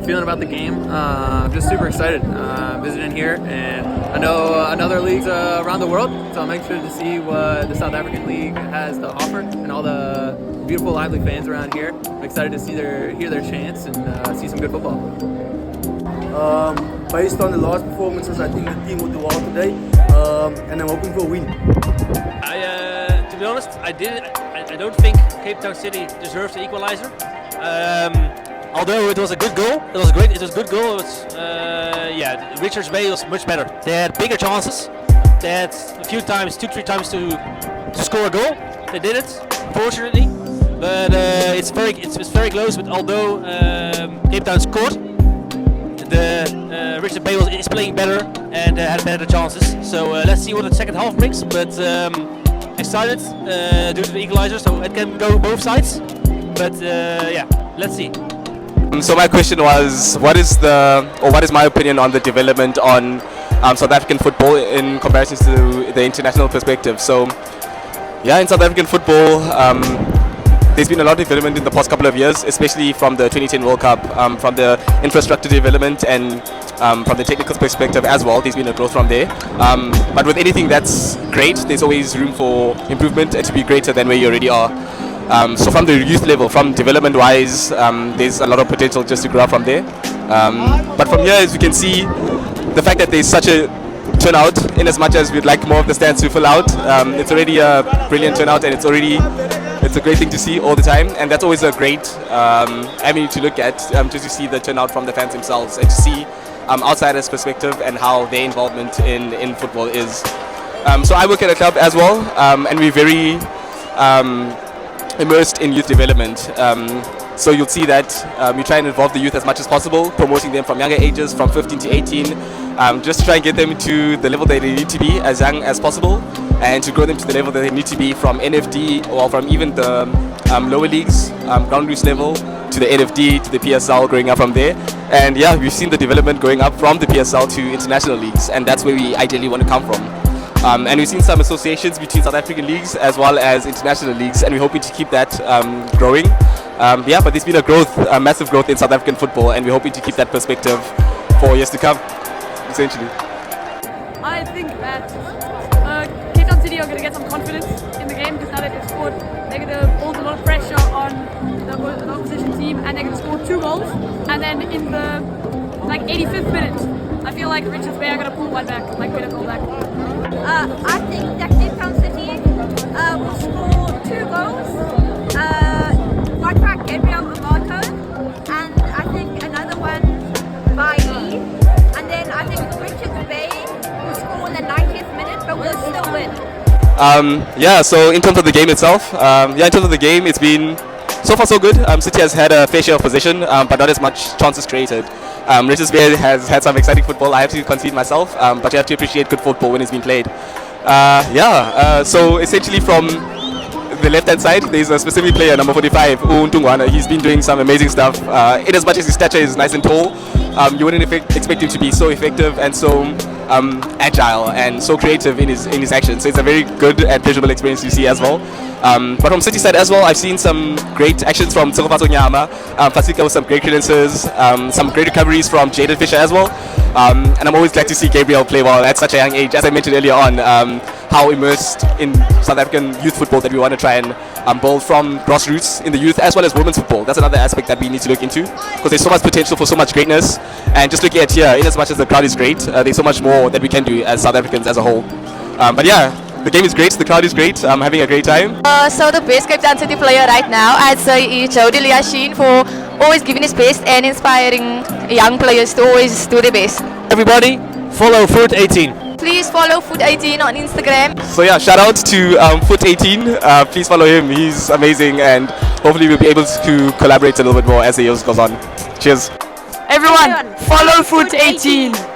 feeling about the game? I'm just super excited visiting here, and I know another leagues around the world, so I'm anxious to see what the South African League has to offer and all the beautiful, lively fans around here. I'm excited to hear their chants and see some good football. Based on the last performances, I think the team will do well today, and I'm hoping for a win. To be honest, I don't think Cape Town City deserves the equalizer. Although it was a good goal, it was a good goal. It was, Richards Bay was much better. They had bigger chances. They had a few times, 2-3 times to score a goal. They did it, fortunately. But it's very close. But although Cape Town scored, Richard Bay is playing better and had better chances. So let's see what the second half brings. But excited due to the equalizer, so it can go both sides. But let's see. So my question was, what is my opinion on the development on South African football in comparison to the international perspective? So, yeah, in South African football, there's been a lot of development in the past couple of years, especially from the 2010 World Cup, from the infrastructure development and from the technical perspective as well. There's been a growth from there. But with anything that's great, there's always room for improvement and to be greater than where you already are. So from the youth level, from development-wise, there's a lot of potential just to grow up from there. But from here, as you can see, the fact that there's such a turnout, in as much as we'd like more of the stands to fill out, it's already a brilliant turnout, and it's a great thing to see all the time, and that's always a great avenue to look at, just to see the turnout from the fans themselves and to see outsiders' perspective and how their involvement in football is. So I work at a club as well, and we're very immersed in youth development. So you'll see that we try and involve the youth as much as possible, promoting them from younger ages, from 15 to 18, just to try and get them to the level that they need to be as young as possible, and to grow them to the level that they need to be from NFD or from even the lower leagues, ground roots level, to the NFD, to the PSL, growing up from there. And yeah, we've seen the development going up from the PSL to international leagues, and that's where we ideally want to come from. And we've seen some associations between South African leagues as well as international leagues, and we're hoping to keep that growing. But there's been a massive growth in South African football, and we're hoping to keep that perspective for years to come, essentially. I think that Cape Town City are going to get some confidence in the game, because now that they've scored, they're going to hold a lot of pressure on the opposition team, and they're going to score 2 goals. And then in the 85th minute, I feel like Richards Bay are going to pull one back, win a goal back. I think that Cape Town City will score 2 goals. One by Gabriel Amato, and I think another one by E. And then I think Richards Bay will score in the 90th minute, but will still win. So in terms of the game itself, in terms of the game, it's been so far so good. City has had a fair share of possession, but not as much chances created. Richards Bay has had some exciting football. I have to concede myself, but you have to appreciate good football when it's being played. So essentially from the left-hand side, there's a specific player, number 45, Untungwana. He's been doing some amazing stuff. In as much as his stature is nice and tall, you wouldn't expect him to be so effective and so agile and so creative in his actions. So it's a very good and pleasurable experience to see as well. But from City side as well, I've seen some great actions from Tsokofatso Nyama, Fasika with some great clearances, some great recoveries from Jaden Fisher as well. And I'm always glad to see Gabriel play well at such a young age. As I mentioned earlier on, how immersed in South African youth football that we want to try and build from grassroots in the youth, as well as women's football. That's another aspect that we need to look into, because there's so much potential for so much greatness. And just looking at here, in as much as the crowd is great, there's so much more that we can do as South Africans as a whole. The game is great, the crowd is great, I'm having a great time. So the best Cape Town City player right now, I'd say, is Jody Liasheen, for always giving his best and inspiring young players to always do their best. Everybody, follow Fute18. Please follow Fute18 on Instagram. So yeah, shout out to Fute18. Please follow him, he's amazing, and hopefully we'll be able to collaborate a little bit more as the years goes on. Cheers. Everyone, follow Fute18.